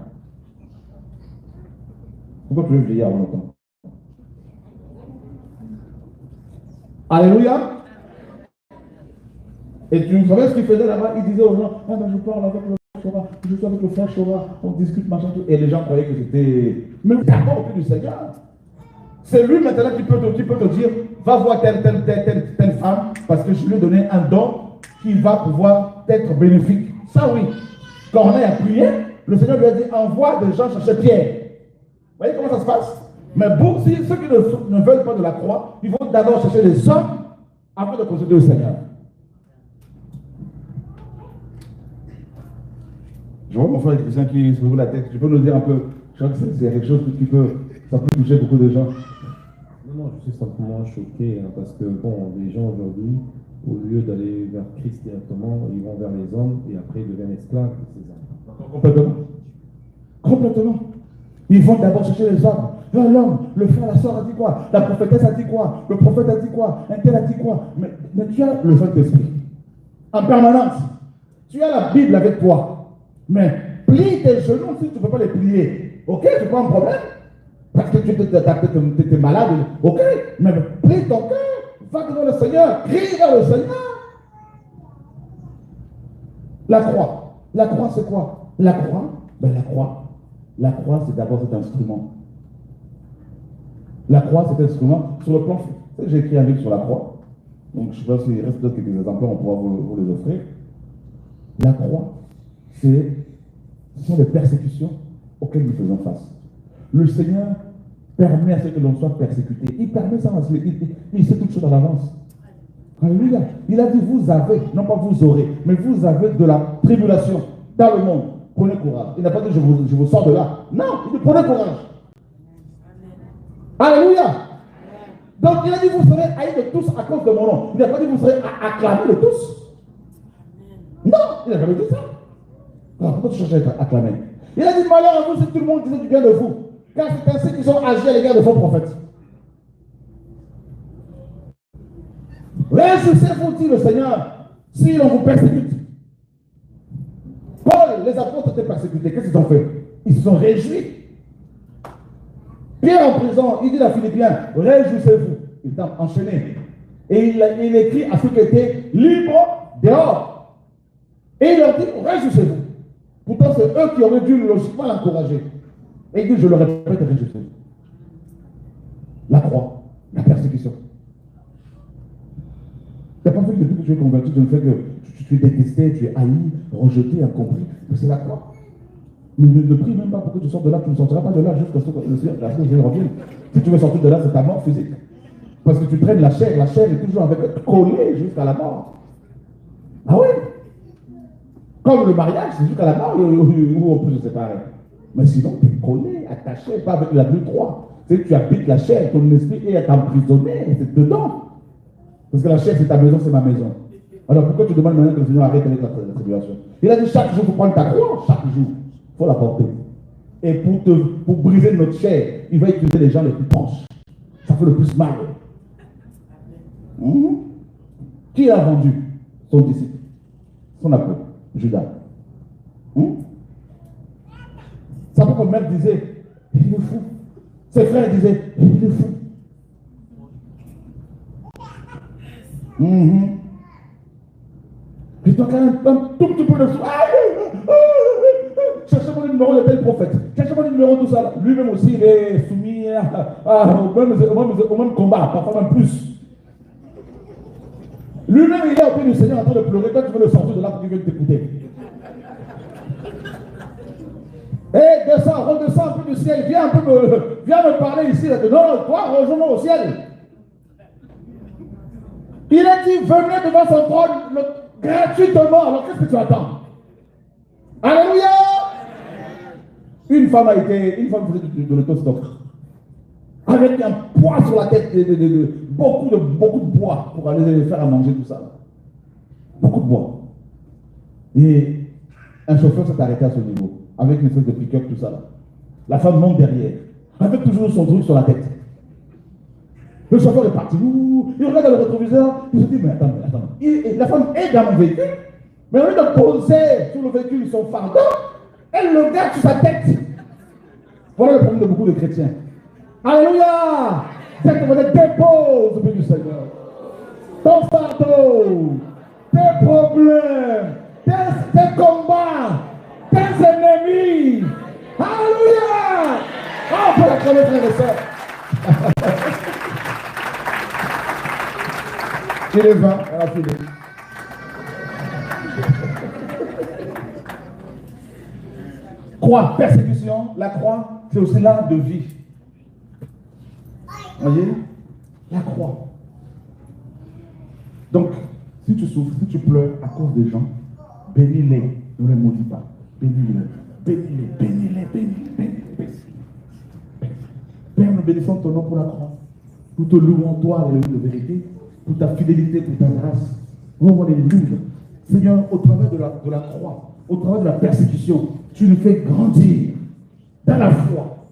Pourquoi tu es vieillard longtemps? Alléluia. Et tu savais ce qu'il faisait là-bas? Il disait aux gens, ah ben je parle avec le frère Chora, je suis avec le frère Chora, on discute, machin, tout. Et les gens croyaient que c'était... Mais d'accord au pied du Seigneur. C'est lui maintenant qui peut te dire, va voir telle femme, parce que je lui ai donné un don qui va pouvoir être bénéfique. Ça oui. Corneille a prié, le Seigneur lui a dit, envoie des gens chercher Pierre. Vous voyez comment ça se passe? Mais pour ceux qui ne veulent pas de la croix, ils vont d'abord chercher les hommes avant de consulter le Seigneur. Je vois mon frère Christian qui se roule la tête. Tu peux nous dire un peu, je crois que c'est quelque chose ça peut toucher beaucoup de gens. Non, je suis simplement choqué parce que, bon, les gens aujourd'hui, au lieu d'aller vers Christ directement, ils vont vers les hommes et après ils deviennent esclaves de ces hommes. Complètement. Complètement. Ils vont d'abord chercher les hommes. L'homme, le frère, la soeur a dit quoi? La prophétesse a dit quoi? Le prophète a dit quoi? Un tel a dit quoi? Mais tu as le Saint-Esprit en permanence. Tu as la Bible avec toi. Mais plie tes genoux si tu ne peux pas les plier. Ok, c'est pas un problème. Parce que tu es malade. Ok, mais plie ton cœur. Va devant le Seigneur. Crie vers le Seigneur. La croix. La croix, c'est quoi? La croix, la croix, c'est d'abord cet instrument. La croix, c'est un instrument. Sur le plan, j'ai écrit un livre sur la croix. Donc, je ne sais pas s'il reste d'autres quelques exemplaires, on pourra vous les offrir. La croix, ce sont les persécutions auxquelles nous faisons face. Le Seigneur permet à ce que l'on soit persécuté. Il permet ça, il sait toutes choses à l'avance. Alléluia. Il a dit, vous avez, non pas vous aurez, mais vous avez de la tribulation dans le monde. Prenez courage. Il n'a pas dit, je vous sors de là. Non, il dit, prenez courage. Alléluia. Donc il a dit, vous serez haïs de tous à cause de mon nom. Il n'a pas dit, vous serez acclamés de tous. Non, il n'a jamais dit ça. Alors pourquoi tu cherches à être acclamé? Il a dit, malheur à vous si tout le monde disait du bien de vous. Car c'est ainsi qu'ils ont agi à l'égard de vos prophètes. Réjouissez-vous, dit le Seigneur, si l'on vous persécute. Paul, les apôtres étaient persécutés. Qu'est-ce qu'ils ont fait? Ils se sont réjouis. Pierre en prison, il dit à Philippiens, réjouissez-vous. Il est enchaîné. Et il écrit à ceux qui étaient libres dehors. Et il leur dit, réjouissez-vous. Pourtant, c'est eux qui auraient dû logiquement l'encourager. Et il dit, je le répète, réjouissez-vous. La croix, la persécution. Tu n'as pas fait que depuis que tu es converti, tu ne fais que tu es détesté, tu es haï, rejeté, incompris. Mais c'est la croix. Mais ne prie même pas pour que tu sortes de là, tu ne sortiras pas de là jusqu'à ce que le Seigneur revienne. Si tu veux sortir de là, c'est ta mort physique. Parce que tu traînes la chair est toujours collée jusqu'à la mort. Ah oui? Comme le mariage, c'est jusqu'à la mort où on peut se séparer. Mais sinon, tu es collé, attaché, pas avec la plus 3. Tu sais, tu habites la chair, ton esprit est emprisonné, c'est dedans. Parce que la chair, c'est ta maison, c'est ma maison. Alors pourquoi tu demandes maintenant que le Seigneur arrête avec la tribulation? Il a dit chaque jour, il faut prendre ta croix, chaque jour. Il faut la porter. Et pour briser notre chair, il va utiliser les gens les plus proches. Ça fait le plus mal. Qui a vendu son disciple, son apôtre, Judas? Sa propre mère disait, il est fou. Ses frères disaient, il est fou. Je dois quand même un tout petit peu de sous. Cherchez-moi le numéro de tel prophète. Cherchez-moi le numéro de tout ça. Lui-même aussi, il est soumis au même combat, parfois même plus. Lui-même, il est au pied du Seigneur en train de pleurer. Quand tu veux le sortir de là, tu veux t'écouter. Et descends, redescends un peu du ciel. Viens me parler ici. Là, non, toi, rejoins-moi au ciel. Il a dit, venez devant son trône gratuitement. Alors qu'est-ce que tu attends? Alléluia! Une femme faisait de l'autostock. Avec un poids sur la tête, beaucoup de bois pour aller faire à manger tout ça. Beaucoup de bois. Et un chauffeur s'est arrêté à ce niveau, avec une espèce de pick-up, tout ça. La femme monte derrière, avec toujours son truc sur la tête. Le chauffeur est parti, il regarde dans le rétroviseur, il se dit, mais attends. La femme est dans le véhicule, mais au lieu de poser sur le véhicule son fardeau, elle le garde sur sa tête. Voilà le problème de beaucoup de chrétiens. Alléluia! C'est que vous êtes dépose au pied du Seigneur. Ton fardeau, tes problèmes, tes combats, tes ennemis. Alléluia! On peut l'accorder, frères et sœurs. Il est 20, elle a fini. Croix, persécution, la croix, c'est aussi l'arme de vie. Voyez? La croix. Donc, si tu souffres, si tu pleures à cause des gens, bénis-les, ne les maudis pas. Bénis-les. Père, nous bénissons ton nom pour la croix. Nous te louons, toi, de vérité, pour ta fidélité, pour ta grâce. Oh, alléluia. Seigneur, au travers de la croix, au travers de la persécution, tu nous fais grandir dans la foi.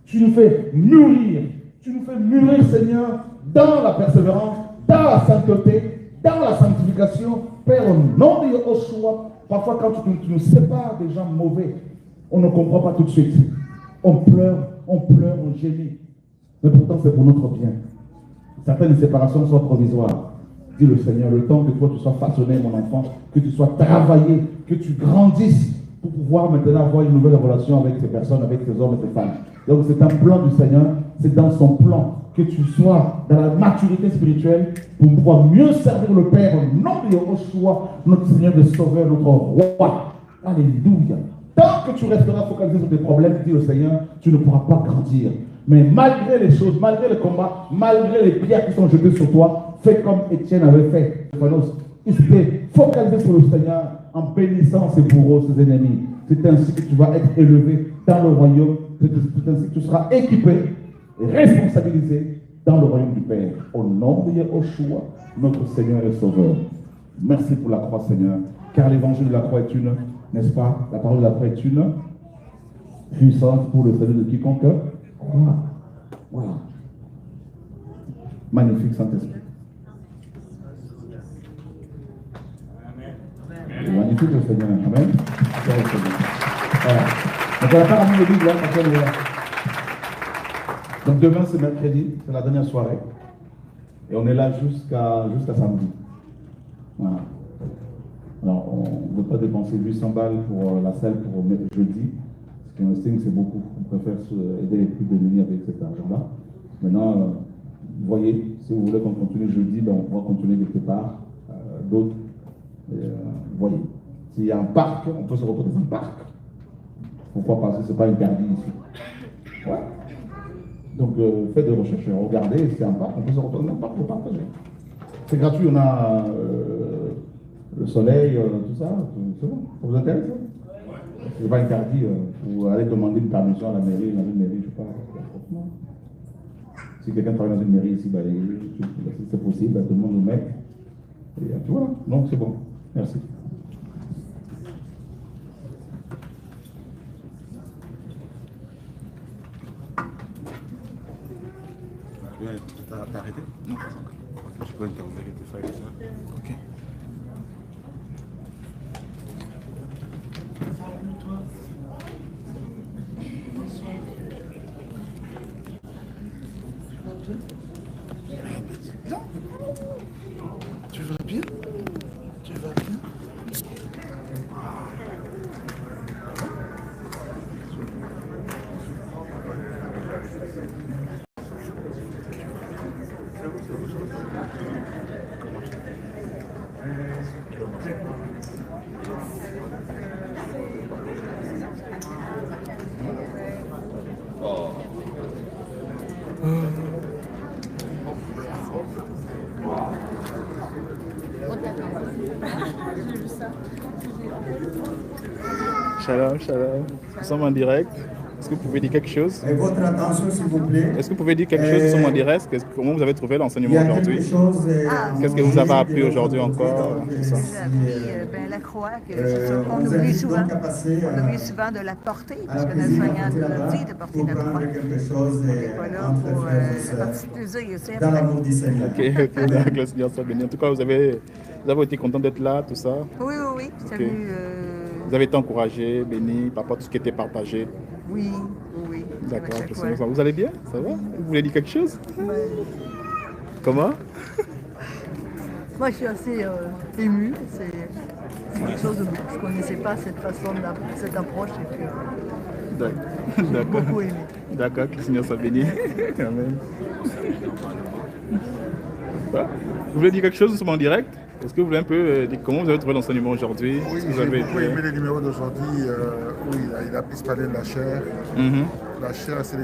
Tu nous fais mûrir. Tu nous fais mûrir, Seigneur, dans la persévérance, dans la sainteté, dans la sanctification. Père, au nom de Yeshua, parfois quand tu nous sépares des gens mauvais, on ne comprend pas tout de suite. On pleure, on gémit. Mais pourtant, c'est pour notre bien. Certaines séparations sont provisoires. Dis le Seigneur, le temps que toi tu sois façonné, mon enfant, que tu sois travaillé, que tu grandisses pour pouvoir maintenant avoir une nouvelle relation avec ces personnes, avec ces hommes et ces femmes. Donc c'est un plan du Seigneur, c'est dans son plan que tu sois dans la maturité spirituelle pour pouvoir mieux servir le Père au nom de Yeshua, notre Seigneur, le Sauveur, notre Roi. Alléluia. Tant que tu resteras focalisé sur tes problèmes, dit le Seigneur, tu ne pourras pas grandir. Mais malgré les choses, malgré le combat, malgré les pierres qui sont jetées sur toi, fais comme Étienne avait fait. Il s'était focalisé sur le Seigneur en bénissant ses bourreaux, ses ennemis. C'est ainsi que tu vas être élevé dans le royaume. C'est ainsi que tu seras équipé et responsabilisé dans le royaume du Père. Au nom de Yeshua, notre Seigneur et Sauveur. Merci pour la croix, Seigneur. Car l'évangile de la croix est une, n'est-ce pas? La parole de la croix est une puissance pour le salut de quiconque. Voilà. Magnifique Saint-Esprit. Magnifique le Seigneur. Amen. Voilà. Donc on n'a pas ramené le livre là, parce qu'on est là. Donc demain c'est mercredi, c'est la dernière soirée. Et on est là jusqu'à samedi. Voilà. Alors on ne veut pas dépenser 800 balles pour la salle pour jeudi. Ce qu'on estime c'est beaucoup. On préfère aider les plus démunis avec cet argent-là. Maintenant, vous voyez, si vous voulez qu'on continue jeudi, ben on va continuer quelque part. D'autres, vous voyez. S'il y a un parc, on peut se retrouver dans un parc. Pourquoi? Parce que ce n'est pas interdit ici. Ouais. Donc, faites des recherches, regardez, c'est un parc, on peut se retrouver dans un parc pour partager. C'est gratuit, on a le soleil, tout ça, c'est bon. Ça vous intéresse? Ce n'est pas interdit, vous allez demander une permission à la mairie, dans une mairie, je ne sais pas. Si quelqu'un travaille dans une mairie ici, si c'est possible, tout le monde nous met. Et puis voilà, donc c'est bon. Merci. Ouais, t'as arrêté? Non, pas encore. Je peux interroger tes frères et ça. Ok. Non. Tu vas bien? Tu vas bien? Shalom, shalom. Nous sommes en direct. Est-ce que vous pouvez dire quelque chose? Votre attention, s'il vous plaît. Est-ce que vous pouvez dire quelque chose? Nous sommes en direct. Comment vous avez trouvé l'enseignement Il y a aujourd'hui? quelque chose. Qu'est-ce que vous avez appris aujourd'hui encore? Donc, Tout ça. J'ai appris la croix, qu'on oublie souvent. On oublie souvent de la porter, parce que notre Seigneur nous a dit de porter la croix. On n'est pas là pour partie plaisir, c'est dans l'amour du Seigneur. Ok, donc le Seigneur soit béni. En tout cas, vous avez été content d'être là, tout ça. Oui, oui, oui. C'est Ok. venu. Vous avez été encouragé, béni par rapport à tout ce qui était partagé. Oui, oui. D'accord, À le chaque Seigneur fois. soit- vous allez bien? Ça va? Vous voulez dire quelque chose? Comment? Moi, je suis assez émue. C'est quelque chose de je ne connaissais pas cette façon, cette approche. Et puis, D'accord. D'accord. beaucoup aimé. D'accord, que le Seigneur soit béni. Amen. Quoi? Vous voulez dire quelque chose? Nous sommes en direct. Est-ce que vous voulez un peu dire comment vous avez trouvé l'enseignement aujourd'hui? Oui, Est-ce que vous j'ai avez beaucoup aimé le numéro d'aujourd'hui où il a pu se parler de la chair. Mhm. La chair, c'est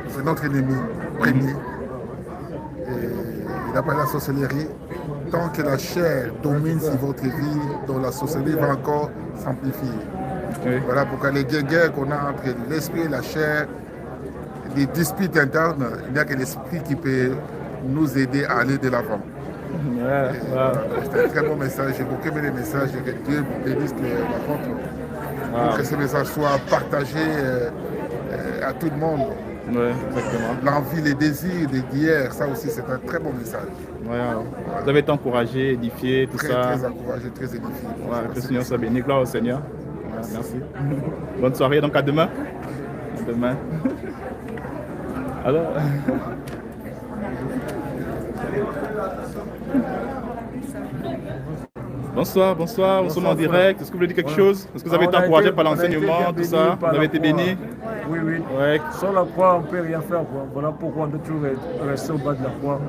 c'est notre ennemi premier. Et il a parlé de la sorcellerie. Tant que la chair domine sur votre vie, donc la sorcellerie va encore s'amplifier. Oui. Voilà pourquoi les guerres qu'on a entre l'esprit et la chair, les disputes internes, il n'y a que l'esprit qui peut nous aider à aller de l'avant. Ouais, C'est un très bon message. J'ai beaucoup aimé les messages et que Dieu bénisse la rencontre. Pour que ce message soit partagé à tout le monde. ouais, exactement. L'envie, les désirs d'hier, ça aussi c'est un très bon message. Ouais, vous avez été encouragé, édifié, tout Très, ça. très encouragé, très édifié. Ouais, que le Seigneur soit béni. Gloire au Seigneur. Ouais, merci. Bonne soirée, donc à demain. À demain. Alors. Bonsoir, bonsoir, nous sommes en direct. Est-ce que vous voulez dire quelque chose? Est-ce que vous avez été encouragé par l'enseignement, tout ça? Vous avez été béni? Oui, oui. Ouais. Sans la croix, on ne peut rien faire. Quoi. Voilà pourquoi on doit toujours rester au bas de la croix.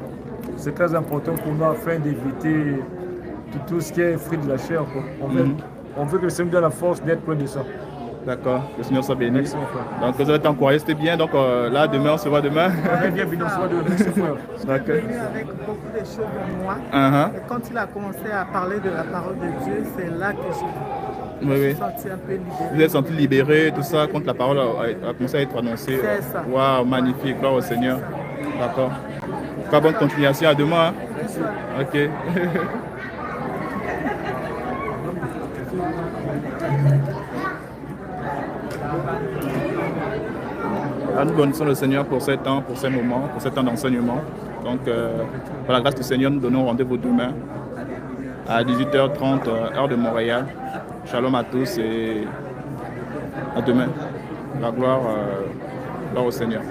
C'est très important pour nous afin d'éviter tout ce qui est fruit de la chair. Quoi. On veut que le Seigneur donne la force d'être près de ça. D'accord, que le Seigneur soit béni. Merci, mon frère. Donc vous avez été encouragé, c'était bien. Donc là, demain, on se voit demain. Très bien, bien, on se voit de merci, frère. D'accord. Venu avec beaucoup de choses en moi. Uh-huh. Et quand il a commencé à parler de la parole de Dieu, c'est là que je Oui, me oui. suis sentie un peu libérée. Vous êtes senti libéré, tout ça, quand la parole a commencé à être annoncée. C'est ça. Waouh, magnifique, gloire au Seigneur. D'accord. Pas bonne continuation, à demain. Hein? Ok. Nous bénissons le Seigneur pour ce temps, pour ces moments, pour ce temps d'enseignement. Donc, par la grâce du Seigneur, nous donnons rendez-vous demain à 18h30, heure de Montréal. Shalom à tous et à demain. La gloire au Seigneur.